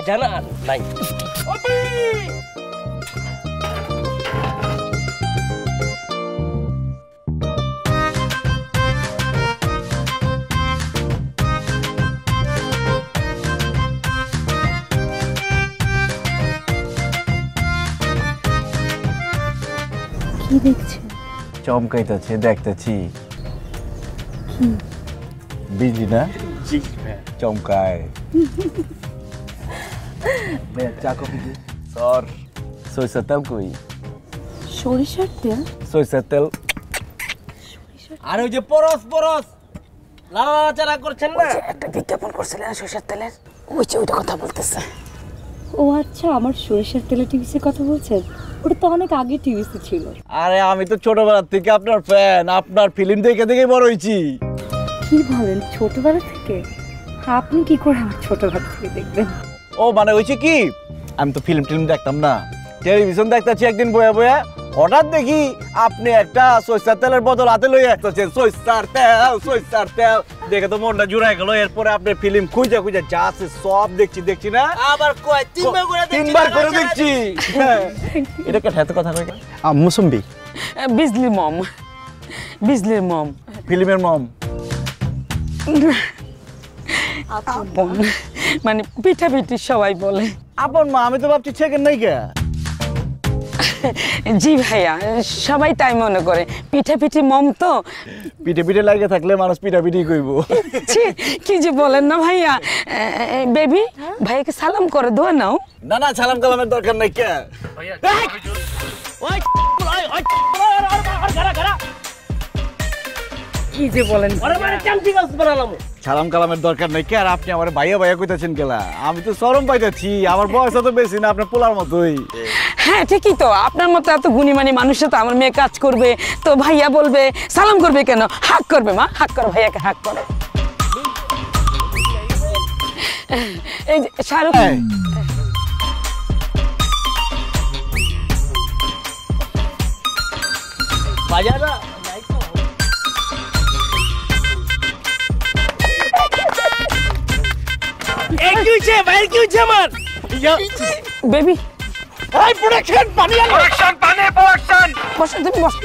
বাজানা নাই কি দেখছে? চমকাইতেছে দেখতেছি বিজি না চমকায় চা কফি সর সরিষার তেল কই সরিষার তেল? সরিষার তেল আর ওই যে পরশ পরশ লাড়াচাড়া করছেন না একটা বিজ্ঞাপন করছিলেন সরিষার তেলের, ওইটা কথা বলতেছে। ও আচ্ছা, আমার সরিষার তেলের টিভিসি কথা বলছেন? ওটা তো অনেক আগে টিভিসি ছিল। আরে আমি তো ছোটবেলা থেকে আপনার ফ্যান, আপনার ফিল্ম দেখে দেখে বড় হইছি। কি বলেন, ছোটবেলা থেকে? আপনি কি করে আমার ছোটবেলা থেকে দেখবেন? ও মানে হইছে কি, আমি তো ফিল্ম দেখতাম না, টেলিভিশন দেখতেছি একদিন বয়া বয়া, হঠাৎ দেখি আপনি একটা সরিষার তেলের বোতল হাতে লইয়া আসতেছেন, সরিষার তেল দেখে তো মনটা জুড়াই গেল। এরপরে আপনি ফিল্ম খুঁজে খুঁজে যা আছে সব দেখছি না, আবার কয় তিনবার করে দেখছি। এটা কে এত কথা কই? মুসম্বি বিজলির মম ফিল্মের মম মানে পিঠাপিঠি সবাই বলে। আপন মা, আমি তো ভাবছি ছেকেন নাই কে? জি ভাইয়া, সবাই তাই মনে করে, পিঠাপিঠি মম তো। পিঠে লাগে থাকলে মানুষ পিঠাপিঠি কইব। কি যে বলেন না ভাইয়া। বেবি ভাইয়াকে সালাম করে দোয়া নাও। না সালাম কালামের দরকার নাই কে। কি যে বলেন, সালাম কালামের দরকার নাই কে। আর আপনি আমার ভাইয়া কইতাছেন কেলা? আমি তো শরম পাইতেছি, আমার বয়স তো বেশি না, আপনার পোলার মতোই। হ্যাঁ ঠিকই তো, আপনার মতো এত গুণীমানী মানুষের তো আমার মেয়ে কাজ করবে, তো ভাইয়া বলবে সালাম করবে কেন? হাক করবে মা, হাক করো, ভাইয়াকে হাক করো। এই যে শাহরুখ, বাজানা বেবি প্রোডাকশন পানি বসে, তুমি বসো।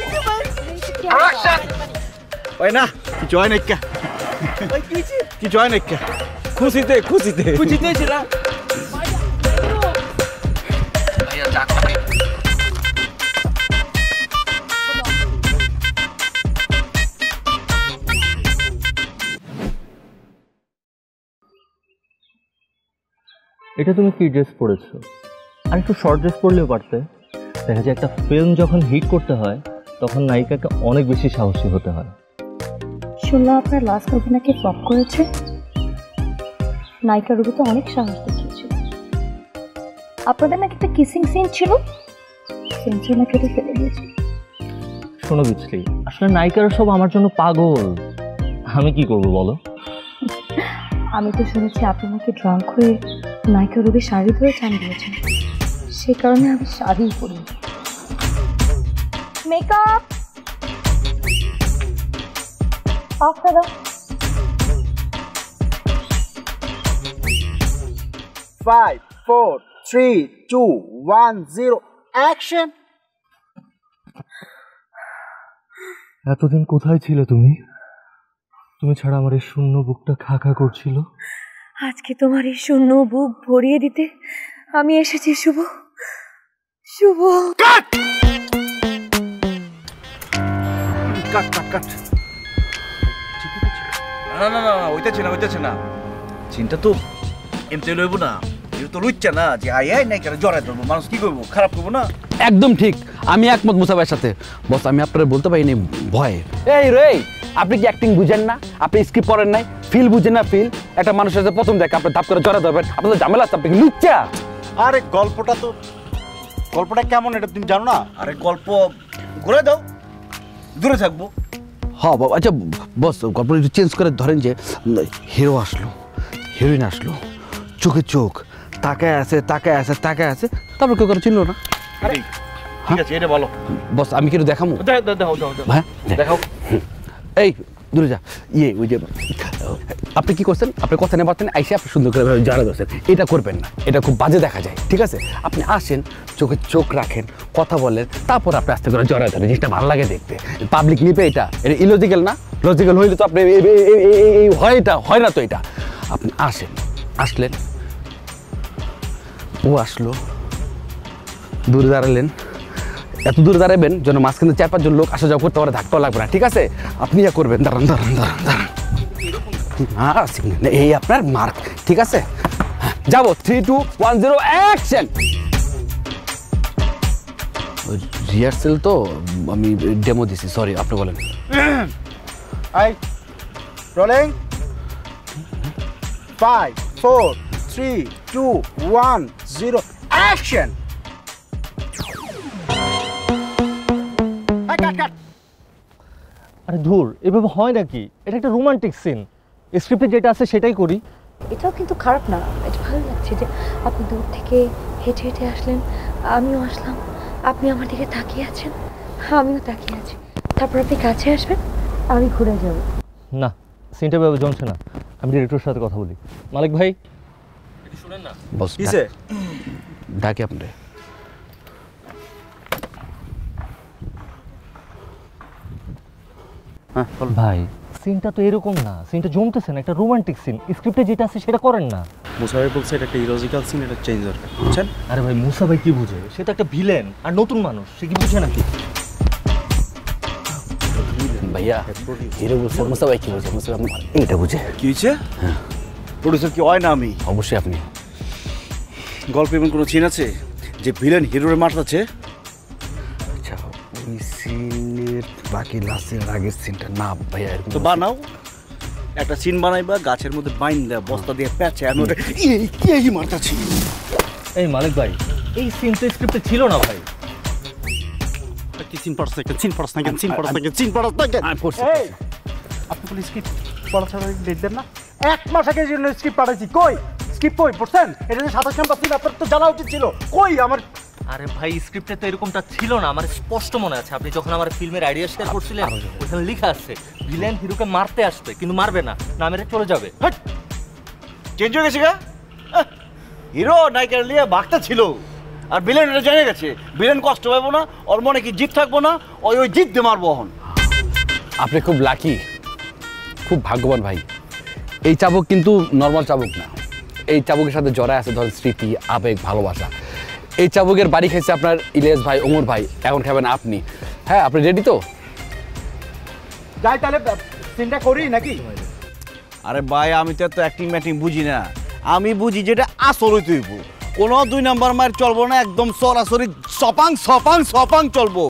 ওই না কিছু হয় না কে, কিছু হয় না কে, খুশিতে ছিল। এটা তুমি কি ড্রেস পরেছো? আর একটু শর্ট ড্রেস পরলেও পারতে। দেখা যায় একটা ফিল্ম যখন হিট করতে হয় তখন নায়িকাকে অনেক বেশি সাহসী হতে হয়। শুনলাম আপনার লাস্ট মুভি নাকি ফ্লপ করেছে। নায়িকা রূপে তো অনেক সাহস দেখিয়েছিল। আপনাদের নাকি একটা কিসিং সিন ছিল, সেন্সর নাকি এটা ফেলে দিয়েছে। শোনো বিচলি, আসলে নায়িকারা সব আমার জন্য পাগল, আমি কি করবো বলো? আমি তো শুনেছি আপনি নাকি ড্রাঙ্ক হয়ে নায়িকা রূপে শাড়ি ধরে চান দিয়েছেন, সে কারণে আমি শাড়ি পরি। মেকআপ অফ করো। 5 4 3 2 1 0 অ্যাকশন। এতদিন কোথায় ছিলে তুমি? তুমি ছাড়া আমার এই শূন্য বুকটা খা খা করছিল। আজকে তোমার এই শূন্য বুক ভরিয়ে দিতে আমি এসেছি। শুভ শুভ কাট না ওইটাছে না চিন্তা তো এমতে লইব না, এটা তো লুচ্চা না যে আয় নাই কেন জড়াই ধরবো, মানুষ কি করবো, খারাপ করবো না। একদম ঠিক, আমি একমত মুসা ভাইয়ের সাথে। বস আমি আপনারা বলতে পারিনি ভয়ে। এই রে, আপনি কি অ্যাক্টিং বুঝেন না? আপনি স্ক্রিপ্ট পড়েন নাই? ফিল বুঝেন না? ফিল একটা মানুষের সাথে প্রথম দেখে আপনি ধাপ করে জড়া ধরবেন, আপনাদের ঝামেলা আছে, আপনি কি লুচ্চা? আরে গল্পটা কেমন এটা তুমি জানো না? আরে গল্প ঘুরে দাও, দূরে থাকবো। হ্যাঁ আচ্ছা বস, গল্প একটু চেঞ্জ করে ধরেন যে হিরো আসলো, হিরোইন আসলো, চোখে চোখ তাকায় আছে, তারপর কেউ করে চিনলো না। ঠিক আছে, এটা বলো বস। আমি কি দেখাবো? দেখাও হ্যাঁ দেখাও। এই দূরে যা ওই যে আপনি কি করছেন, আপনি কথা নেই পারতেন আইসে আপনি সুন্দর করে জড়া ধরছেন, এটা করবেন না, এটা খুব বাজে দেখা যায়, ঠিক আছে? আপনি আসেন, চোখে চোখ রাখেন, কথা বলেন, তারপর আপনি আস্তে করে জড়া ধরেন, জিনিসটা ভালো লাগে দেখতে। পাবলিক নিবে এটা ইলজিক্যাল না, লজিক্যাল হইলে তো আপনি হয় না তো এটা। আপনি আসলেন, ও আসলো, দূরে দাঁড়ালেন, এত দূরে দাঁড়াবেন যেন মাঝখানে 4-5 জন লোক আসা যাওয়া করতে পারে, ধাক্কাও লাগবে না, ঠিক আছে? আপনি যা করবেন, দাঁড়ান, এই আপনার মার্ক, ঠিক আছে? যাবো 3, 2, 1, 0 অ্যাকশন। রিহার্সেল তো আমি ডেমো দিছি, সরি, আপনি বলেন। Rolling 5, 4, 3, 2, 1, 0 action. আরে ধুর, এভাবে হয় নাকি? এটা একটা রোমান্টিক সিন, স্ক্রিপ্টে যেটা আছে সেটাই করি। এটাও কিন্তু খারাপ না, এটা ভালো লাগছে যে আপনি দূর থেকে হেঁটে হেঁটে আসলেন, আমিও আসলাম, আপনি আমার দিকে তাকিয়ে আছেন, আমিও তাকিয়ে আছি, তারপর আপনি কাছে আসবেন, আমি ঘুরে যাব। না, সিনটা ভাবে জমছে না, আমি ডিরেক্টরের সাথে কথা বলি। মালিক ভাই, শুনেন না, বস কিসে ডাকি আপনি। ভাই সিনটা তো এরকম না, সিনটা জমতেছে না, একটা রোমান্টিক সিন, স্ক্রিপ্টে যেটা আছে সেটা করেন না। মুসা ভাই বলছে এটা একটা ইলজিক্যাল সিন, এটা চেঞ্জ দরকার, বুঝছেন? আরে ভাই মুসা ভাই কি বুঝে? সে তো একটা ভিলেন আর নতুন মানুষ, সে কি বুঝে নাকি? ভাইয়া হিরো বলছে, মুসা ভাই কি বলছে? মুসা ভাই এইটা বুঝে। কি হয়েছে? প্রডিউসার কি হয় না আমি? অবশ্যই আপনি। গল্পে এমন কোনো সিন আছে যে ভিলেন হিরোরে মারতেছে? আচ্ছা, ওই সিনের বাকি লাস্টের আগের সিনটা না ভাইয়া, এরকম তো বানাও, একটা সিন বানাইবা, গাছের মধ্যে বাইন দেয়, বস্তা দিয়ে প্যাচে, আমি ওটা এই মারতাছি। এই মালিক ভাই, এই সিন তো স্ক্রিপ্টে ছিল না ভাই। কি সিন পড়ছ না, সিন পড়ছ না, সিন পড়ছ না, সিন পড়ছ না। আমি পড়ছি। এই আপনি বলি স্ক্রিপ্ট পড়া ছাড়া ডেট দেন না? 1 মাস আগে জন্য স্ক্রিপ্ট পাঠাইছি, কই স্ক্রিপ্ট কই পড়ছেন? এটা যে 27 নাম্বার সিন, আপনার তো জানা উচিত ছিল, কই আমার? আরে ভাই স্ক্রিপ্টে তো এরকমটা ছিল না, আমার স্পষ্ট মনে আছে আপনি যখন আমার ফিল্মের আইডিয়া শেয়ার করছিলেন ওখানে লেখা আছে ভিলেন হিরোকে মারতে আসবে কিন্তু মারবে না, না মেরে চলে যাবে। চেঞ্জ হয়ে গেছে গা? হিরো নায়িকার লিয়ে বাঘটা ছিল, আর ভিলেন এটা জেনে গেছে, ভিলেন কষ্ট পাবো না, ওর মনে কি জিত থাকবো না, ওই জিত দিয়ে মারবো। এখন আপনি খুব লাকি, খুব ভাগ্যবান ভাই। এই চাবুক কিন্তু নর্মাল চাবুক না, এই চাবুকের সাথে জড়ায় আছে ধরেন স্মৃতি, আবেগ, ভালোবাসা। এই চাবুকের বাড়ি খেয়েছে আপনার ইলিয়াস ভাই, ওমর ভাই, এখন খাবেন আপনি। হ্যাঁ, আপনি রেডি তো? যাই তাহলে সিনটা করি নাকি? আরে ভাই আমি তো এত অ্যাক্টিং ম্যাটিং বুঝি না, আমি বুঝি যেটা আসলই তুইব, কোনো 2 নাম্বার মার চলবো না, একদম সরাসরি সপাং সপাং সপাং চলবো।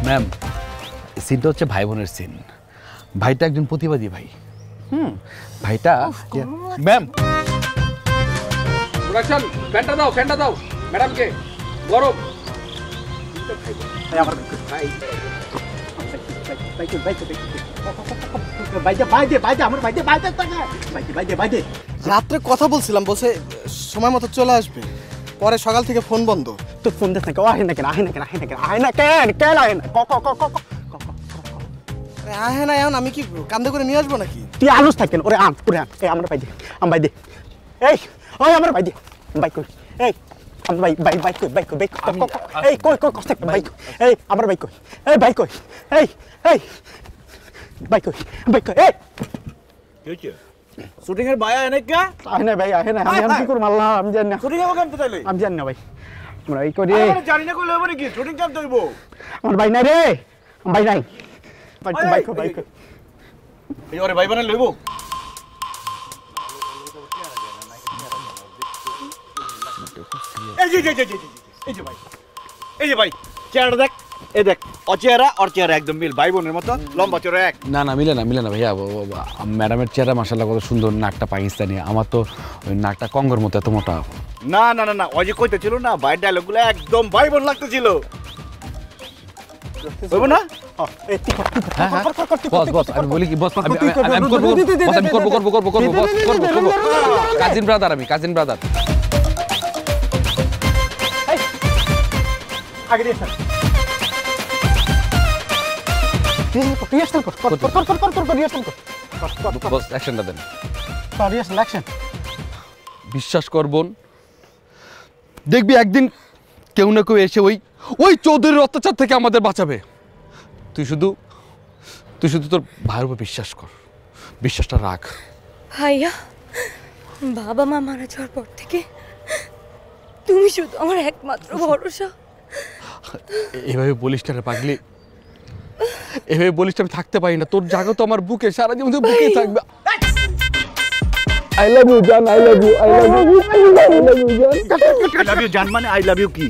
ম্যাম, সিনটা হচ্ছে ভাই বোনের সিন। ভাইটা একজন প্রতিবাদী ভাই। ভাইটা ম্যাম প্রোডাকশন ফ্যানটা দাও ম্যাডামকে গরম। রাত্রে কথা বলছিলাম, বলছে সময় মতো চলে আসবে, পরে সকাল থেকে ফোন বন্ধ। তো ফোন দেখ না, আহে না কেন, আহে না কেন, আহে না কেন, আহে না কেন, কেন আহে না? আহে না, এখন আমি কি কান্দে করে নিয়ে আসবো নাকি? তুই আলুস থাকেন, ওরে আন, ওরে আন। এই আমার ভাই দে, আমার ভাই দে, এই ওই আমার ভাই দে, বাইক কই, এই আমার ভাই ভাই বাইক কই, বাইক কই, বাইক এই কই কই কষ্ট বাইক, এই আমার বাইক কই, এই বাইক কই, এই এই বাইক কই, বাইক কই, এই শুটিং এর ভাই অনেক গা আহে না ভাই, আহে না, আমি কি করব আল্লাহ, আমি জানি না, শুটিং এর কেমন তাইলে আমি জানি না ভাই, আমরা এই করি, জানি না কইলে হবে নাকি? শুটিং কেমন হইব? আমার ভাই নাই রে, আমার ভাই নাই, বাইক কই, বাইক কই, বাইক কই, এই ওরে ভাই বানাই লইব। এই যে ভাই, এই যে ভাই, চেহারা দেখ, এ দেখ অচেহারা ওর চেহারা একদম মিল, ভাই বোনের মতো, লম্বা চড়া এক। না না মিলে না ভাইয়া, ম্যাডামের চেহারা মাশাআল্লাহ কত সুন্দর, নাকটা পাকিস্তানি, আমার তো ওই নাকটা কঙ্গর মতো এত মোটা। না না না না, ওই যে কইতেছিল না ভাই, ডায়লগগুলো একদম ভাই বোন লাগতেছিল, বলবো না? বস আমি বলি কি বস, আমি করবো কাজিন ব্রাদার, আমি কাজিন ব্রাদার। আগে দিয়ে স্যার রিহার্সাল কর বস অ্যাকশনটা দেন। Rehearsal action. বিশ্বাস করবন, দেখবি একদিন কেউ না কেউ এসে ওই চৌধুরীর অত্যাচার থেকে আমাদের বাঁচাবে। তুই শুধু তোর ভাইয়ের উপর বিশ্বাস কর, বিশ্বাসটা রাখ। ভাইয়া, বাবা মা মারা যাওয়ার পর থেকে তুমি শুধু আমার একমাত্র ভরসা। এভাবে বলিস না রে পাগলি, এভাবে বলিস আমি থাকতে পারি না, তোর জায়গা তো আমার বুকে, সারা জীবন বুকে থাকবে। আই লাভ ইউ জান, I love you, I love you, I love you জান। আই লাভ ইউ জান মানে আই লাভ ইউ কি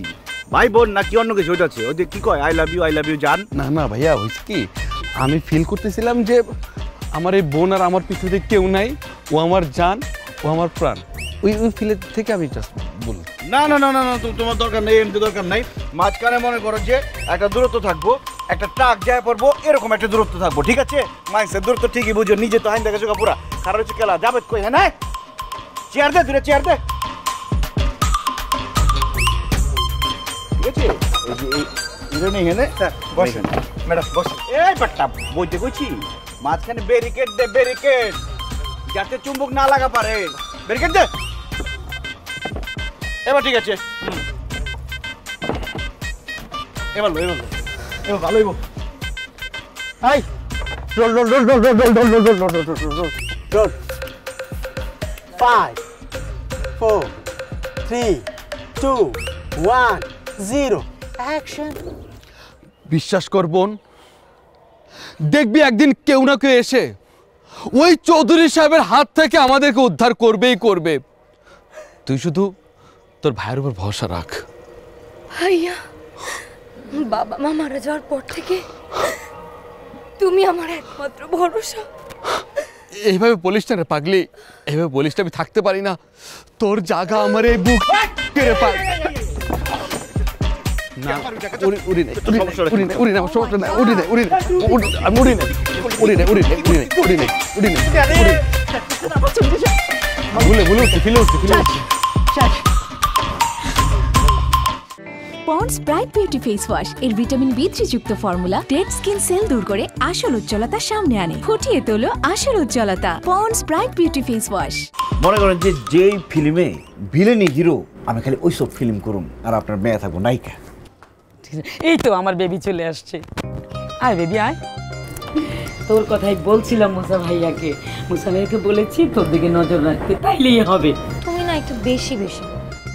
ভাই বোন নাকি অন্য কিছু হইতাছে? ওই যে কি কয় আই লাভ ইউ জান? না না ভাইয়া, হয়েছে কি, আমি ফিল করতেছিলাম যে আমার এই বোন আর আমার পৃথিবীতে কেউ নাই, ও আমার জান, ও আমার প্রাণ, ওই ফিলের থেকে আমি জাস্ট বল। না না না না না, তোমার দরকার নেই, এমনি দরকার নাই। মাঝখানে মনে করো যে একটা দূরত্ব থাকবো, একটা ট্রাক যায় পড়বো, এরকম একটা দূরত্ব থাকবো, ঠিক আছে? মাইসের দূরত্ব ঠিকই বুঝো, নিজে তো আইন দেখে চোখা পুরা খারাপ হচ্ছে খেলা যাবে কই। হ্যাঁ না, চেয়ার দে, দূরে চেয়ার দে, ঠিক আছে? এই যে এই নেই হেনে বসেন ম্যাডাম, বসেন। এই বাট্টা বইতে কইছি, মাঝখানে ব্যারিকেড দে, ব্যারিকেড, যাতে চুম্বক না লাগা পারে, ব্যারিকেড দে। এবার ঠিক আছে, এবার ভালো হইব। এই roll roll roll roll roll roll roll roll roll roll roll roll roll 5 4 3 2 1 0 action. বিশ্বাস কর বোন, দেখবি একদিন কেউ না কেউ এসে ওই চৌধুরী সাহেবের হাত থেকে আমাদেরকে উদ্ধার করবেই করবে। তুই শুধু তোর ভাইয়ের উপর ভরসা রাখ। ভাইয়া, বাবা মা মারা যাওয়ার পর থেকে তুমি আমার একমাত্র ভরসা। এইভাবে বলিস না রে পাগলি, এইভাবে বলিস না, আমি থাকতে পারি না, তোর জায়গা আমার এই বুক কেড়ে পায় না। উড়ি নে, সমস্যা নাই, উড়ি নে, আমি উড়ি নে, ফিলে উঠছে। Ponds bright beauty face wash এর ভিটামিন B3 যুক্ত ফর্মুলা ডেড স্কিন সেল দূর করে আসল উজ্জ্বলতা সামনে আনে, ফুটিয়ে তোলো আসল উজ্জ্বলতা। Ponds bright beauty face wash. মনে করেন যে যেই ফিল্মে ভিলেনি হিরো, আমি খালি ওইসব ফিল্ম করুম আর আপনার মেয়ে থাকবো নায়িকা। এই তো আমার বেবি চলে আসছে। আয় বেবি আয়। তোর কথাই বলছিলাম মুসা ভাইয়াকে, মুসা ভাইয়াকে বলেছি তোর দিকে নজর রাখতে, তাইলেই হবে। তুমি না একটু বেশি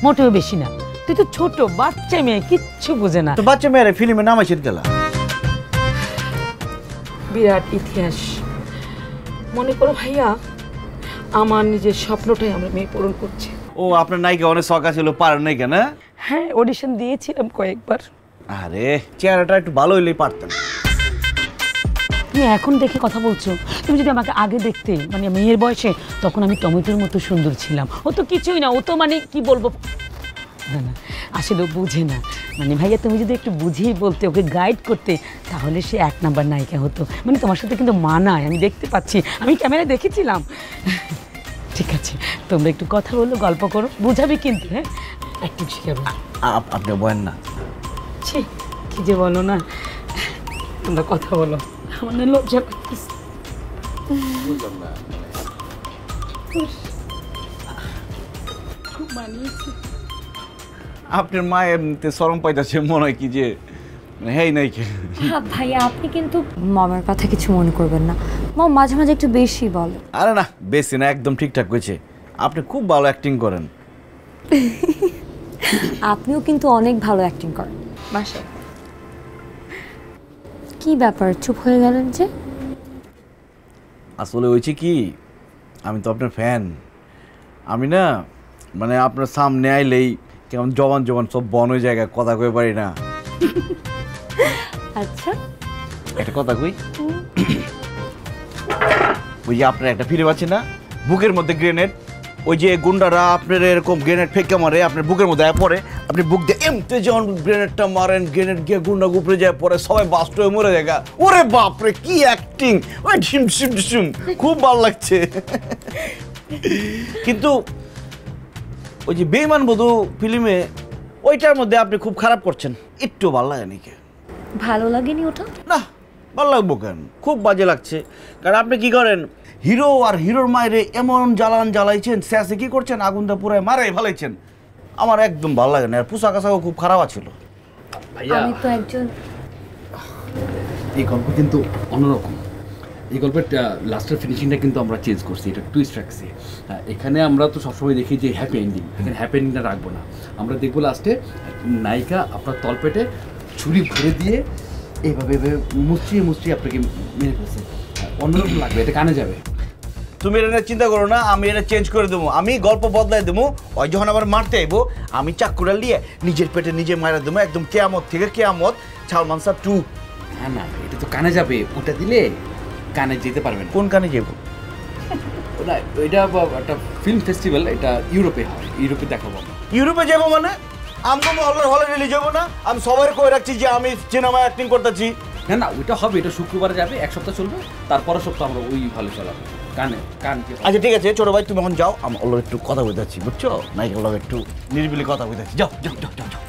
মোটেও বেশি না, তুই তো ছোট বাচ্চা মেয়ে, কিচ্ছু বোঝে না। তো বাচ্চা মেয়েরা ফিল্মে নামাইছেন গেলা, বিরাট ইতিহাস। মনে করো ভাইয়া, আমার নিজের স্বপ্নটাই আমরা মেয়ে পূরণ করছি। ও আপনার নায়িকা অনেক শখা ছিল, পারেন নাই কেন? হ্যাঁ, অডিশন দিয়েছিলাম কয়েকবার। আরে চেহারাটা একটু ভালো হইলেই পারতেন। তুমি এখন দেখে কথা বলছো, তুমি যদি আমাকে আগে দেখতে, মানে মেয়ের বয়সে, তখন আমি টমেটোর মতো সুন্দর ছিলাম। ও তো কিছুই না, ও তো মানে কি বলবো, না না আসলে বুঝে না। মানে ভাইয়া তুমি যদি একটু বুঝিয়ে বলতে, ওকে গাইড করতে, তাহলে সে 1 নাম্বার নায়িকা হতো। মানে তোমার সাথে কিন্তু মানায়, আমি দেখতে পাচ্ছি, আমি ক্যামেরায় দেখেছিলাম। ঠিক আছে, তোমরা একটু কথা বলো, গল্প করো, বুঝাবে কিন্তু। হ্যাঁ, অ্যাক্টিং শিখাবে। আপনি বলেন না, কি যে বলো না, তোমরা কথা বলো, আমার না লজ্জা লাগতেছে। খুব মানিয়েছে। আপনার মা এমনিতে শরম পাইতেছে, মনে হয় কি যে হেই নাই কি। ভাইয়া, আপনি কিন্তু মামার কথা কিছু মনে করবেন না, মা মাঝে মাঝে একটু বেশি বলে। আরে না, বেশি না, একদম ঠিকঠাক হয়েছে। আপনি খুব ভালো অ্যাক্টিং করেন। আপনিও কিন্তু অনেক ভালো অ্যাক্টিং করেন। মাশাআল্লাহ। কি ব্যাপার, চুপ হয়ে গেলেন যে? আসলে হয়েছে কি, আমি তো আপনার ফ্যান। আমি না মানে আপনার সামনে আইলেই কেমন জবান সব বন হয়ে জায়গায় কথা কয়ে পারি না। আচ্ছা একটা কথা কই, ওই যে আপনার একটা ফিল্ম আছে না, বুকের মধ্যে গ্রেনেড, ওই যে গুন্ডারা আপনার এরকম গ্রেনেড ফেঁকে মারে, আপনার বুকের মধ্যে পড়ে, আপনি বুক দিয়ে এমতে যখন গ্রেনেডটা মারেন, গ্রেনেড গিয়ে গুন্ডা উপরে যায় পরে সবাই বাস্ট হয়ে মরে যায়। ওরে বাপরে কি অ্যাক্টিং, ওই ঢিম ঢিম ঢিম, খুব ভালো লাগছে। কিন্তু ওই যে বেঈমান বধূ ফিল্মে ওইটার মধ্যে আপনি খুব খারাপ করছেন, একটু ভালো লাগে নাকি? ভালো লাগেনি ওটা? না ভালো লাগবো কেন, খুব বাজে লাগছে। কারণ আপনি কি করেন, হিরো আর হিরোর মায়েরে এমন জ্বালান জ্বালাইছেন, শেষে কি করছেন, আগুনটা পুরাই মারাই ফেলাইছেন। আমার একদম ভালো লাগে না, আর পোশাক আশাকও খুব খারাপ ছিল। আমি তো একজন, এই গল্প কিন্তু অন্যরকম। এই গল্পের লাস্টের ফিনিশিংটা কিন্তু আমরা চেঞ্জ করছি, এটা টুইস্ট রাখছি। এখানে আমরা তো সবসময় দেখি যে হ্যাপি এন্ডিং, এখানে হ্যাপি এন্ডিংটা রাখবো না। আমরা দেখবো লাস্টে নায়িকা আপনার তলপেটে ছুরি ভরে দিয়ে এইভাবে মুচড়িয়ে মুচড়িয়ে আপনাকে মেরে ফেলছে। অন্যরকম লাগবে, এটা কানে যাবে। তুমি এটা চিন্তা করো না, আমি এটা চেঞ্জ করে দেবো, আমি গল্প বদলাই দেবো। ওই যখন আবার মারতে আইবো, আমি চাকুরা নিয়ে নিজের পেটে নিজে মারা দেবো, একদম কেয়ামত থেকে কেয়ামত, সালমান শাহ 2। হ্যাঁ না, এটা তো কানে যাবে, ওটা দিলে কানে যেতে পারবেন। কোন কানে যাবো? না এটা একটা ফিল্ম ফেস্টিভ্যাল, এটা ইউরোপে হয়, ইউরোপে দেখাবো। ইউরোপে যাবো মানে আমি কোনো হলে রিলিজ যাবো না? আমি সবাই কয়ে রাখছি যে আমি সিনেমায় অ্যাক্টিং করতেছি। না না, ওইটা হবে, এটা শুক্রবারে যাবে, এক সপ্তাহ চলবে, তারপরের সপ্তাহ আমরা ওই হলে চালাবো কানে কান। আচ্ছা ঠিক আছে ছোট ভাই, তুমি এখন যাও, আমি ওর একটু কথা বলতে যাচ্ছি, বুঝছো? নায়িকার লগে একটু নিরিবিলি কথা বলতে যাচ্ছি, যাও যাও যাও যাও যাও।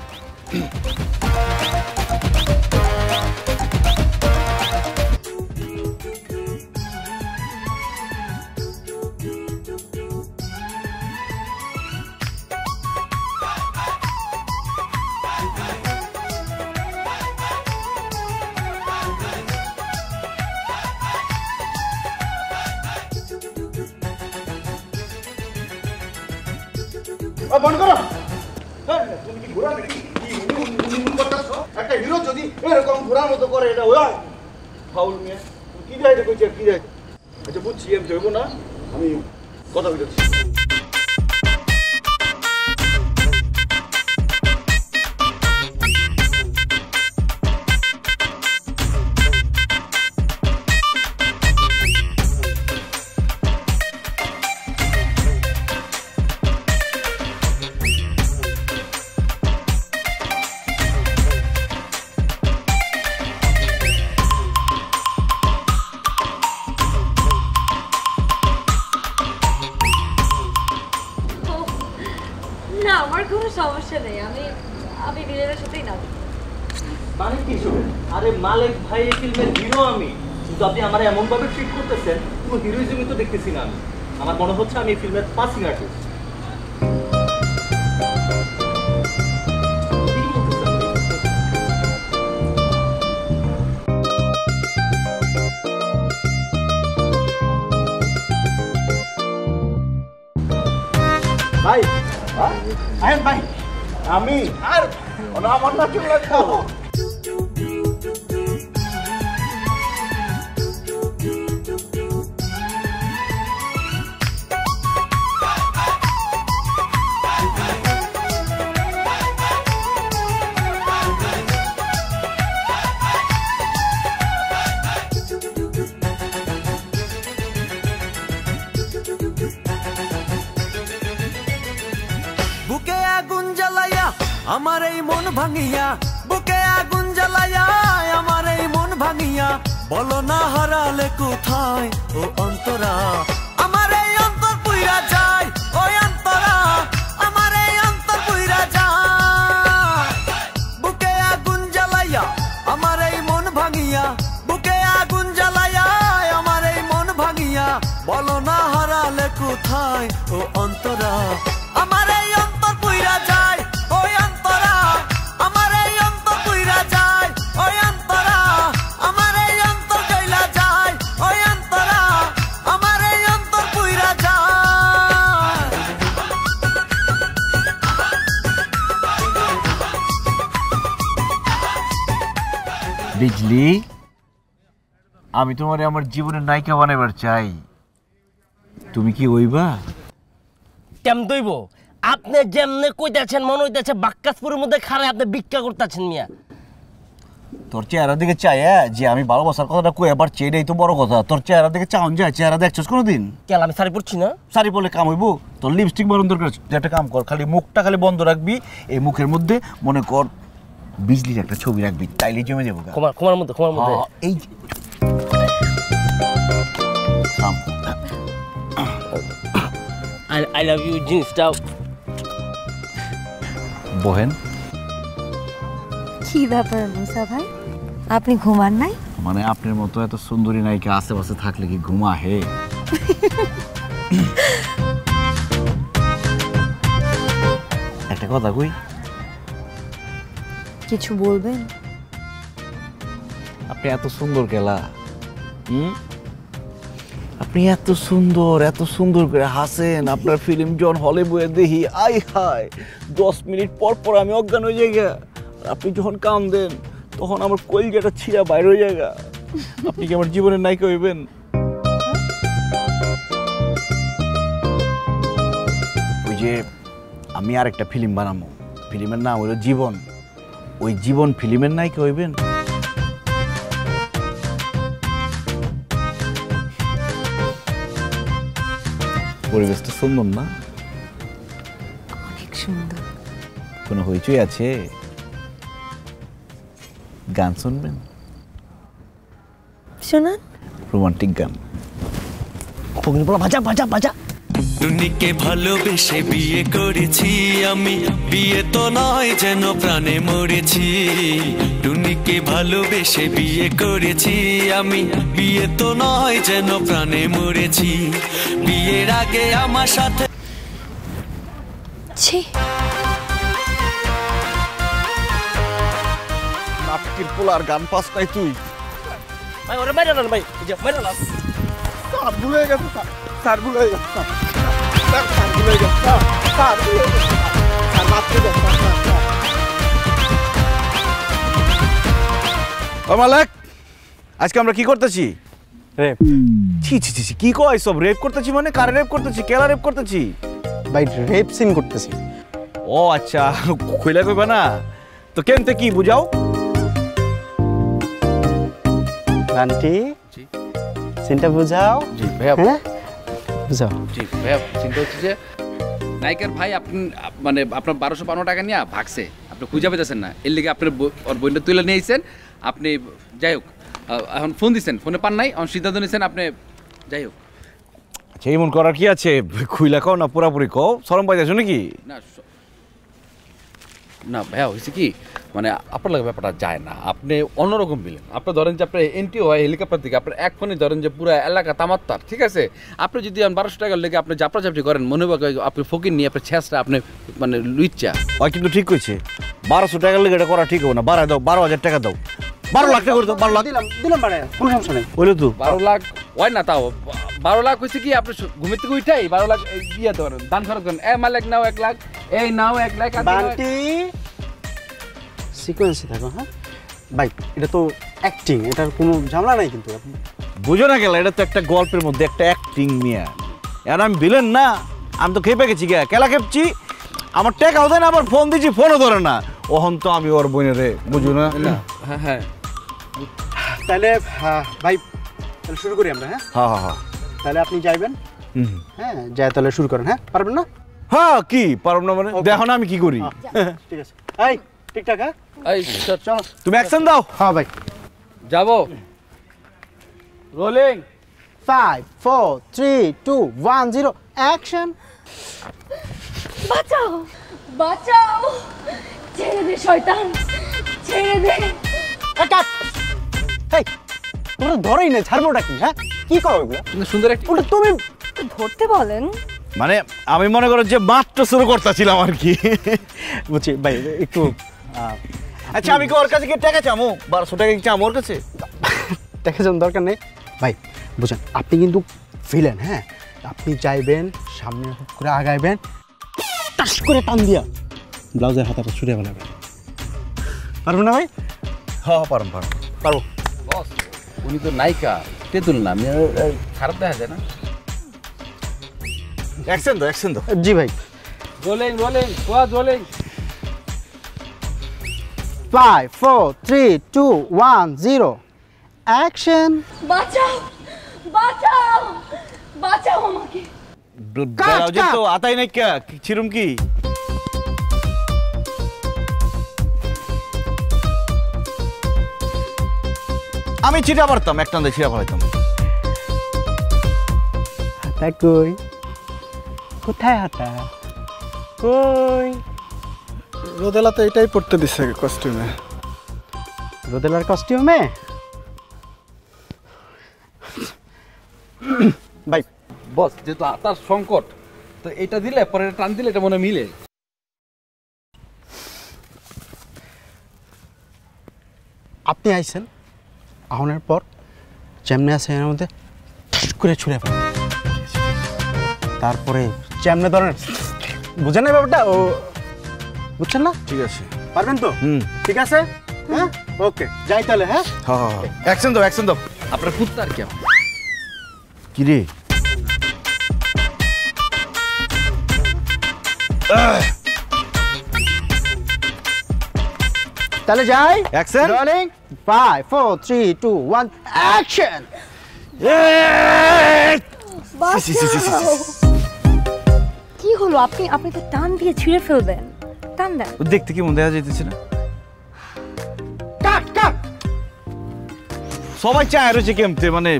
বন্ধ করো। তুমি কি ঘোরা নাকি? একটা হিরো যদি এরকম ঘোরার মতো করে, এটা হয় ফাউল নিয়ে কি যায় কইছে, কি যায়? আচ্ছা বুঝছি, আমি যাইব না, আমি কথা বলতেছি। না আমার কোনো সমস্যা নেই, আমি বিলের সাথেই নাচব। মানে কি শুনে? আরে মালিক ভাই এই ফিল্মের হিরো আমি, কিন্তু আপনি আমার এমন ভাবে ট্রিট করতেছেন, কোনো হিরোইজমই তো দেখতেছি না আমি। আমার মনে হচ্ছে আমি এই ফিল্মের পাসিং আর্টিস্ট। ভাই আহেন ভাই, আমি আর আমার না চলে লাগবো। বুকে আগুন জ্বালাইয়া আমার এই মন ভাঙিয়া, বুকে আগুন জ্বালাইয়া আমার এই মন ভাঙিয়া, বলো না হারালে কোথায় ও অন্তরা, আমার এই অন্তর পুইরা যায়, ওই অন্তরা আমার এই অন্তর পুইরা যায়। বুকে আগুন জ্বালাইয়া আমার এই মন ভাঙিয়া, বুকে আগুন জ্বালাইয়া আমার এই মন ভাঙিয়া, বলো না হারালে কোথায় ও অন্তরা, আমার এই অন্তর পুইরা যায়, ওই অন্তরা আমার এই অন্তর পুইরা যায়, ওই অন্তরা আমার এই অন্তর গইলা যায়, ওই অন্তরা আমার এই অন্তর পুইরা যায়। বিজলি, আমি তোমারে আমার জীবনের নায়িকা বানাবার চাই, তুমি কি ওইবা? কেম দইব? আপনি যেমনে কইতাছেন মনে হইতাছে বাক্কাসপুরের মধ্যে খাড়ায় আপনি ভিক্ষা করতেছেন মিয়া। তোর চেহারা দিকে চাই যে আমি ভালোবাসার কথাটা কই আবার চেয়েই তো বড় কথা। তোর চেহারা দিকে চাউন যায়, চেহারা দেখছস কোনোদিন? কেন আমি শাড়ি পরছি না? শাড়ি পরলে কাম হইব? তোর লিপস্টিক বারণ দরকার আছে। তুই একটা কাম কর, খালি মুখটা খালি বন্ধ রাখবি, এই মুখের মধ্যে মনে কর বিজলির একটা ছবি রাখবি, তাইলে জমে যাবো। খোমার মধ্যে এই আই লাভ ইউ জিনিসটা বহেন। কি ব্যাপার মুসা ভাই, আপনি ঘুমান নাই? মানে আপনার মতো এত সুন্দরী নায়িকা আশেপাশে থাকলে কি ঘুম আহে? একটা কথা কই। কিছু বলবেন? আপনি এত সুন্দর গেলা, আপনি এত সুন্দর করে হাসেন। আপনার ফিল্ম জন হলে বয়ে দেখি, আই হায় 10 মিনিট পর পর আমি অজ্ঞান হয়ে যাই। আপনি যখন কাম দেন তখন আমার কলজাটা ছিঁড়া বাইরে হয়ে যায়। আপনি কি আমার জীবনের নায়িকা হইবেন? ওই যে আমি আর একটা ফিল্ম বানাবো, ফিল্মের নাম হলো জীবন। ওই জীবন ফিল্মের নায়িকা হইবেন? পরিবেশটা সুন্দর না? অনেক সুন্দর। কোনো হইচই আছে? গান শুনবেন? শোনান। রোমান্টিক গান। বাজা। টুনিকে ভালোবেসে বিয়ে করেছি আমি, বিয়ে তো নয় যেন প্রাণে মরেছি। টুনিকে ভালোবেসে বিয়ে করেছি আমি, বিয়ে তো নয় যেন প্রাণে মরেছি। বিয়ের আগে আমার সাথে নাটকের পোলার গান পাস নাই তুই? ভাই ওরে মাইরা না ভাই, এই যে মাইরা না। স্যার ভুল হয়ে গেছে, স্যার ভুল হয়ে গেছে, স্যার ভুল হয়ে গেছে, স্যার ভুল হয়ে গেছে, স্যার মাফ করে দেন স্যার। মালিক, আজকে আমরা কি করতেছি? রেপ। ছি ছি ছি, কি কয় সব? রেপ করতেছি মানে? কারে রেপ করতেছি? কেলা রেপ করতেছি? ভাই রেপ সিন করতেছি। ও আচ্ছা, কইলা কইবা না তো কেনতে কি বুঝাও? আন্টি সিনটা বুঝাও। জি ভাইয়া, বুঝাও। জি ভাইয়া, চিন্তা হচ্ছে যে নায়িকার ভাই আপনি মানে আপনার 1252 টাকা নিয়ে ভাগছে, আপনি খুঁজে পেতেছেন না, এর লিগে আপনার ওর বইটা তুলে নিয়ে আইছেন। আপনি যাই হোক এখন ফোন দিচ্ছেন, ফোনে পান নাই, এখন সিদ্ধান্ত নিয়েছেন আপনি যাই হোক। আচ্ছা এমন করার কি আছে? খুইলা কও না পুরাপুরি কও, শরম পাইতেছো নাকি? না না ভাইয়া, হয়েছে কি মানে আপনার লাগে ব্যাপারটা যায় না, আপনি অন্যরকম বিলেন। আপনি ধরেন যে আপনার এন্ট্রি হয় হেলিকপ্টার থেকে, আপনার এক ফোনে ধরেন যে পুরো এলাকা তামাত্তার, ঠিক আছে? আপনি যদি 1200 টাকার লেগে আপনি চাপড়াচাপড়ি করেন, মনে হবে আপনি ফকির নিয়ে আপনার ছেঁচটা আপনি মানে লুইচ্চা। ওই কিন্তু ঠিক কইছে, 1200 টাকার লেগে এটা করা ঠিক হবে না। 12,000 টাকা দাও, 12 লাখ টাকা করে দাও। 12 লাখ দিলাম মানে কোনো সমস্যা নেই। বলে তো 12 লাখ হয় না, তাও 12 লাখ হয়েছে কি আপনি ঘুমের থেকে উঠাই 12 লাখ দিয়ে ধরেন দান খরচ করেন। মালিক নাও 1 লাখ, এই নাও 1 লাখ। বান্টি সিকোয়েন্সে থাকো। হ্যাঁ ভাই, এটা তো অ্যাক্টিং, এটার কোনো ঝামেলা নাই কিন্তু। আপনি বুঝো না গেল, এটা তো একটা গল্পের মধ্যে একটা অ্যাক্টিং নিয়ে। এখন আমি ভিলেন না, আমি তো খেপে গেছি। কেলা খেপছি, আমার টেকাও দেয় না, আবার ফোন দিচ্ছি ফোনও ধরে না। ওহন তো আমি ওর বোনের রে, বুঝো না? হ্যাঁ হ্যাঁ, তাহলে ভাই তাহলে শুরু করি আমরা। হ্যাঁ হ্যাঁ হ্যাঁ, তাহলে আপনি যাইবেন। হ্যাঁ যাই তাহলে শুরু করেন। হ্যাঁ পারবেন না? হ্যাঁ কি পারব না মানে? দেখো না আমি কি করি। ঠিক আছে, এই ঠিকঠাক। হ্যাঁ এই চলো, তুমি অ্যাকশন দাও। হ্যাঁ ভাই যাবো। Rolling 5 4 3 2 1 0 action. বাঁচাও বাঁচাও, ছেড়ে দে শয়তান, ছেড়ে দে। কাট। এই তোমরা ধরেই না, ছাড়বোটা কি? হ্যাঁ কি করো এগুলো? সুন্দর একটা ওটা তুমি ধরতে বলেন। মানে আমি মনে করো যে মাত্র শুরু করতেছিলাম আর কি। বুঝছি ভাই, একটু আচ্ছা আমি কি ওর কাছে গিয়ে টাকা চামো? 1200 টাকা কি চামো ওর কাছে? টাকা যাওয়ার দরকার নেই ভাই। বুঝেন আপনি কিন্তু ভিলেন। হ্যাঁ আপনি চাইবেন সামনে করে আগাইবেন, টাস করে টান দিয়া ব্লাউজের হাতাটা ছুটে ফেলাবেন। পারবো না ভাই? হ্যাঁ পারবো। বস উনি তো নায়িকা, তেতুল না, আমি খারাপ দেখা যায় না। অ্যাকশন দাও। জি ভাই। রোলিং রোলিং, সোয়াজ রোলিং। 5 4 3 2 1 0 অ্যাকশন বাঁচাও বাঁচাও বাঁচাও আমাকে ব্লাউজে তো আতাই নাই কে ছিরুম কি আমি ছিটা পারতাম একটা দিয়ে ছিটা পারতাম হাতা কই কোথায় হাতা কই রোদেলা তো এটাই পড়তে দিচ্ছে কস্টিউমে। রোদেলার কস্টিউমে ভাই বস যেহেতু তার সংকট তো এটা দিলে পরে টান দিলে এটা মনে মিলে। আপনি আইছেন আহনের পর যেমনে আছে এর মধ্যে ঠাস করে ছুঁড়ে ফেলেন, তারপরে যেমনে ধরেন বুঝেন না ব্যাপারটা ও বুঝছেন না? ঠিক আছে পারবেন তো? ঠিক আছে হ্যাঁ ওকে যাই তাহলে হ্যাঁ হ্যাঁ অ্যাকশন দাও অ্যাকশন দাও। আপনার কুত্তার কি কি রে তাহলে যাই অ্যাকশন রোলিং 5 4 3 2 1 অ্যাকশন কি হলো আপনি আপনি তো টান দিয়ে ছিঁড়ে ফেলবেন, টান দেন। দেখতে কি মন দেখা যাইতেছে না? কাট কাট সবাই চায় রয়েছে কেমতে মানে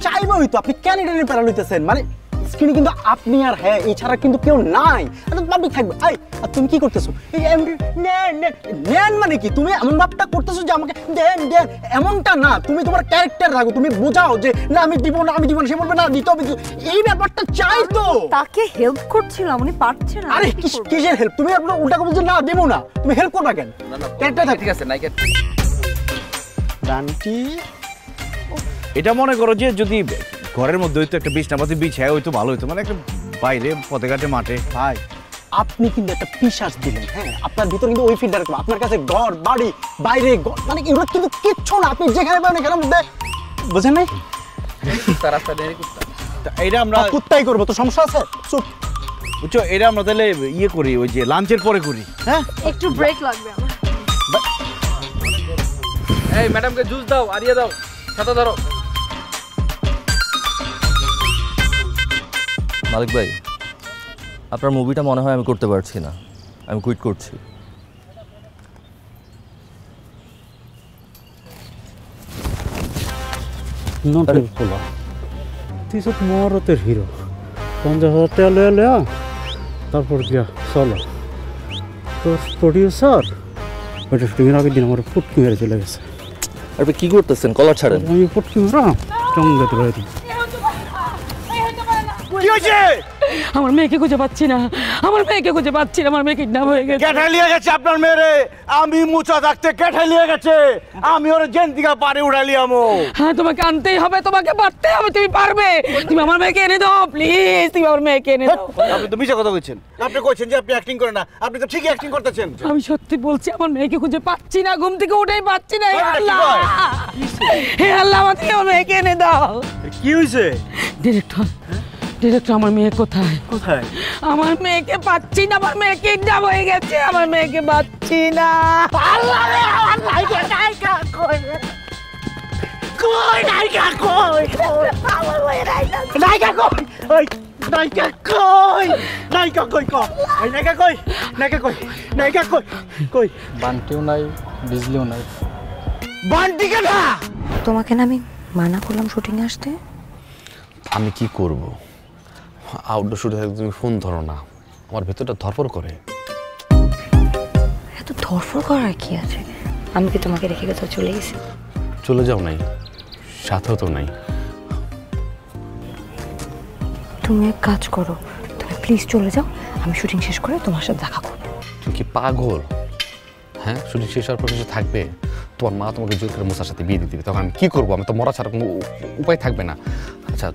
চাইবই তো, আপনি কেন এটা নিয়ে প্যারা লইতেছেন? মানে স্ক্রিনে কিন্তু আপনি আর হ্যাঁ এছাড়া কিন্তু কেউ নাই, এটা পাবলিক থাকবে। এই আর তুমি কি করতেছো? এই নেন মানে কি? তুমি এমন ভাবটা করতেছো যে আমাকে দেন দেন, এমনটা না। তুমি তোমার ক্যারেক্টার রাখো, তুমি বোঝাও যে না আমি দিব না আমি দিব না, সে বলবে না দিতে হবে, এই ব্যাপারটা চাই তো। তাকে হেল্প করছিলাম, উনি পারছে না। আরে কিসের হেল্প? তুমি আপনার উল্টা করে বলছো না দেব না, তুমি হেল্প করবা কেন? ক্যারেক্টার থাকে ঠিক আছে নাইকা বান্টি এটা মনে করো যে যদি ঘরের মধ্যে হয়তো একটা বিছনাপাতি বিছায় হয়তো ভালো হতো, মানে একটা বাইরে পথে ঘাটে মাঠে। ভাই আপনি কিন্তু একটা পিশাচ দিলেন, হ্যাঁ আপনার ভিতর কিন্তু ওই ফিল্টার, আপনার কাছে ঘর বাড়ি বাইরে মানে এগুলো কিন্তু কিচ্ছু না, আপনি যেখানে পাবেন এখানের মধ্যে বুঝেন নাই এটা আমরা কুত্তাই করবো তো সমস্যা আছে? চুপ বুঝছো, এটা আমরা তাহলে ইয়ে করি ওই যে লাঞ্চের পরে করি। হ্যাঁ একটু ব্রেক লাগবে আমার। এই ম্যাডামকে জুস দাও, আরিয়া দাও, ছাতা ধরো। মালিক ভাই, আপনার মুভিটা মনে হয় আমি করতে পারছি না, আমি কুইট করছি। তুই সব মরতের হিরো, 50,000 টাকা লয়া লয়া তারপর গিয়া চলো। তোর প্রডিউসার ওইটা শুটিংয়ের আগের দিন আমার ফুটকি মেরে চলে গেছে। আপনি কি করতেছেন? কলার ছাড়েন। আমি ফুটকি মেরা চঙ্গে তুলে দিই। কি হয়েছে? আমার মেয়েকে খুঁজে পাচ্ছি না, আমার মেয়েকে খুঁজে পাচ্ছি না, আমার মেয়ে কিডন্যাপ হয়ে গেছে। কেটে নিয়ে গেছে আপনার মেয়েরে, আমি মুচা থাকতে কেটে নিয়ে গেছে, আমি ওর জেন্তিকা পারে উড়ালিয়ামো। হ্যাঁ তোমাকে আনতেই হবে, তোমাকে পারতে হবে, তুমি পারবে। তুমি আমার মেয়েকে এনে দাও প্লিজ, তুমি আমার মেয়েকে এনে দাও। আপনি তো মিছা কথা বলছেন, আপনি কইছেন যে আপনি অ্যাক্টিং করেন না, আপনি তো ঠিকই অ্যাক্টিং করতেছেন। আমি সত্যি বলছি, আমার মেয়েকে খুঁজে পাচ্ছি না, ঘুম থেকে উঠেই পাচ্ছি না। হে আল্লাহ, হে আল্লাহ, আমাকে আমার মেয়েকে এনে দাও। কি হয়েছে? ডিরেক্টর ডিরেক্টর আমার মেয়ে কোথায়? কোথায়? আমার মেয়েকে পাচ্ছি না, আমার মেয়ে কিডন্যাপ হয়ে গেছে, আমার মেয়েকে পাচ্ছি না। আল্লাহ রে, আমার নায়িকা নায়িকা কই? কই নায়িকা কই? আমার মেয়ে নায়িকা কই? ওই নায়িকা কই? নায়িকা কই কই? ওই নায়িকা কই? নায়িকা কই? নায়িকা কই? কই? বান্টিও নাই, বিজলিও নাই। বান্টি কেন? তোমাকে না আমি মানা করলাম শুটিংয়ে আসতে। আমি কি করব? আউটডোর শুটে থাকতে তুমি ফোন ধরো না, আমার ভেতরটা ধরপড় করে। এত ধরফর করার কি আছে? আমি কি তোমাকে রেখে কোথাও চলে গেছি? চলে যাও নাই, সাথেও তো নাই। তুমি এক কাজ করো, তুমি প্লিজ চলে যাও, আমি শুটিং শেষ করে তোমার সাথে দেখা করবো। তুমি কি পাগল? হ্যাঁ শুটিং শেষ হওয়ার পর কিছু থাকবে? তোমার মা তোমাকে জোর করে মুসার সাথে বিয়ে দিয়ে দিবে, তখন আমি কি করবো? আমি তো মরা ছাড়া কোনো উপায় থাকবে না। আচ্ছা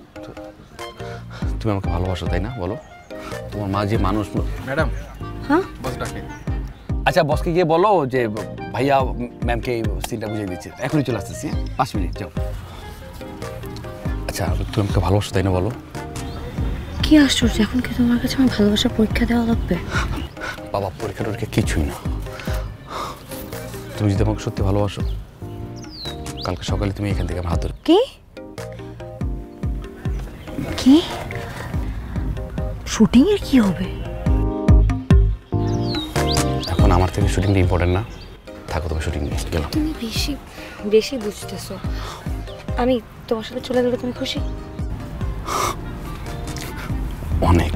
তুমি আমাকে ভালোবাসো তাই না? বলো, তোমার মা যে মানুষ। ম্যাডাম হ্যাঁ বস ডাকে। আচ্ছা বসকে গিয়ে বলো যে ভাইয়া ম্যামকে এই সিনটা বুঝিয়ে দিচ্ছে, এখনই চলে আসতেছি, 5 মিনিট যাও। আচ্ছা তুমি আমাকে ভালোবাসো তাই না? বলো। কি আশ্চর্য, এখন কি তোমার কাছে আমার ভালোবাসার পরীক্ষা দেওয়া লাগবে? বাবা পরীক্ষা টরীক্ষা কিছুই না, তুমি যদি আমাকে সত্যি ভালোবাসো, কালকে সকালে তুমি এখান থেকে আমার হাত ধরে। কি কি শুটিং এর কি হবে? এখন আমার থেকে শুটিংটা ইম্পর্টেন্ট না, থাকো তুমি শুটিং নিয়ে গেলাম। তুমি বেশি বেশি বুঝতেছো। আমি তোমার সাথে চলে গেলে তুমি খুশি? অনেক।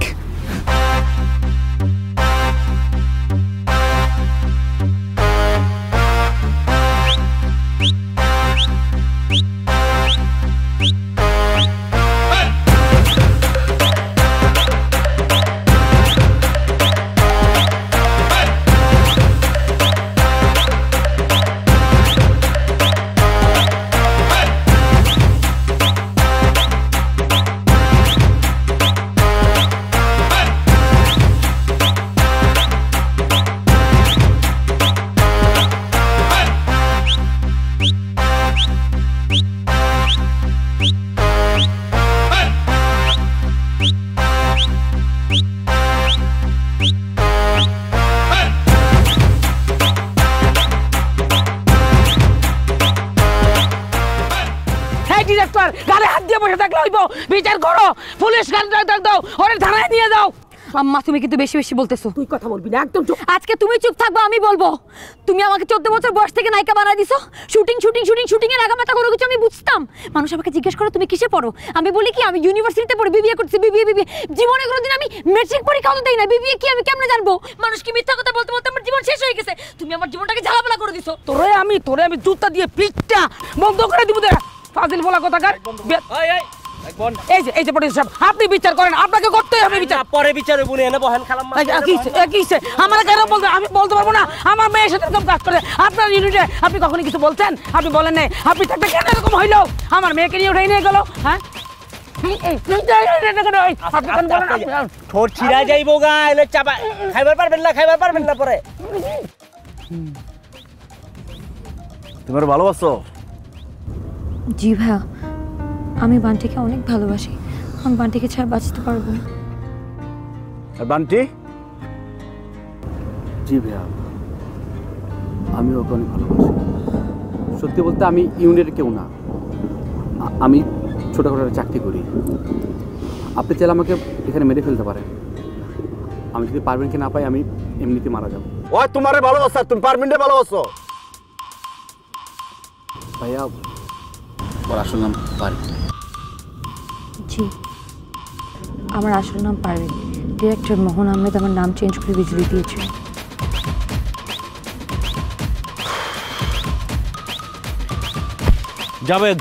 গালে হাত দিয়ে বসে থাকলে হইব? বিচার করো, পুলিশ দাও, ওরে থানায় নিয়ে যাও। আম্মা তুমি কিন্তু বেশি বেশি বলতেছো। তুই কথা বলবি না, একদম চুপ। আজকে তুমি চুপ থাকবো, আমি বলবো। তুমি আমাকে 14 বছর বয়স থেকে নায়িকা বানাই দিছো। শুটিং শুটিং শুটিং শুটিং এর আগামাথা কোনো কিছু আমি বুঝতাম। মানুষ আমাকে জিজ্ঞেস করে তুমি কিসে পড়ো, আমি বলি কি আমি ইউনিভার্সিটিতে পড়ি, বিবিএ করছি। বিবিএ জীবনে কোনোদিন আমি মেট্রিক পরীক্ষাও দেই না। বিবিএ কি আমি কেমনে জানবো? মানুষ কি মিথ্যা কথা বলতে বলতে আমার জীবন শেষ হয়ে গেছে। তুমি আমার জীবনটাকে ঝালাপালা করে দিছো। তোরে আমি জুতা দিয়ে পিঠটা বন্ধ করে দিব। ফাজিল বলা কথা কার? এই যে প্রডিউসার সাহেব, আপনি বিচার করেন, আপনাকে করতেই হবে বিচার। পরে বিচার হইব না, এনে বহেন খালাম। কিসে আমার কেন বলতে? আমি বলতে পারবো না, আমার মেয়ের সাথে এরকম কাজ করে। আপনার ইউনিটে আপনি কখনো কিছু বলছেন? আপনি বলেন নাই। আপনি থাকতে কেন এরকম হইলো? আমার মেয়েকে নিয়ে উঠে নিয়ে গেল। হ্যাঁ ঠোঁট ছিড়া যাইবো গা, এলে চাপা খাইবার পারবেন না পরে। তোমার ভালোবাসো? জি ভাইয়া, আমি বান্টিকে অনেক ভালোবাসি। আমি বান্টিকে ছাড়া বাঁচতে পারবো না। আর বান্টি? জি ভাইয়া, আমি ওকে অনেক ভালোবাসি। সত্যি বলতে আমি ইউনিটের কেউ না, আমি ছোটোখাটো চাকরি করি। আপনি চাইলে আমাকে এখানে মেরে ফেলতে পারেন। আমি যদি পারবেনকে না পাই, আমি এমনিতে মারা যাবো। ওই তোমারে ভালোবাসা, তুমি পারমিনকে ভালোবাসো? ভাইয়া, ওর আসল নাম পারভিন। জি, আমার আসল নাম পারভিন। ডিরেক্টর মোহন আহমেদ আমার নাম চেঞ্জ করে বিজলি দিয়েছে। জাভেদ,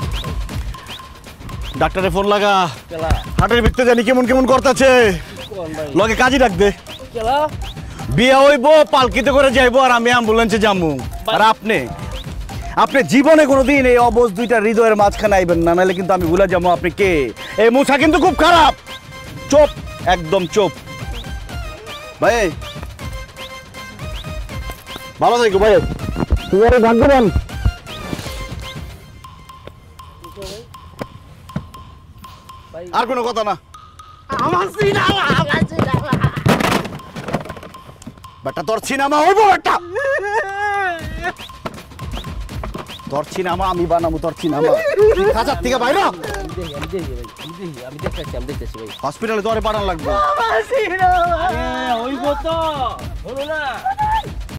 ডাক্তারে ফোন লাগা। হাটের ভিতরে জানি কেমন কেমন করতেছে। লগে কাজী ডাক দে। বিয়া হইব, পালকিতে করে যাইবো, আর আমি অ্যাম্বুলেন্সে যাবো। আর আপনি জীবনে কোনোদিন এই অবজ দুইটা হৃদয়ের মাঝখানে আইবেন না, নাহলে কিন্তু আমি ভুলে যাবো আপনি কে। এই মুছা কিন্তু খুব খারাপ। চুপ, একদম চুপ। ভাই ভালো থাকো ভাই, তুমি আরো ভাগ্যবান। আর কোনো কথা না। বেটা তোর সিনেমা হইব, বেটা তোর সিনেমা আমি বানাবো। তোর সিনেমা হাজার থেকে বাইরে আমি দেখতেছি ভাই। হসপিটালে তোরে পাঠানো লাগবে। হইব তো, হলো না।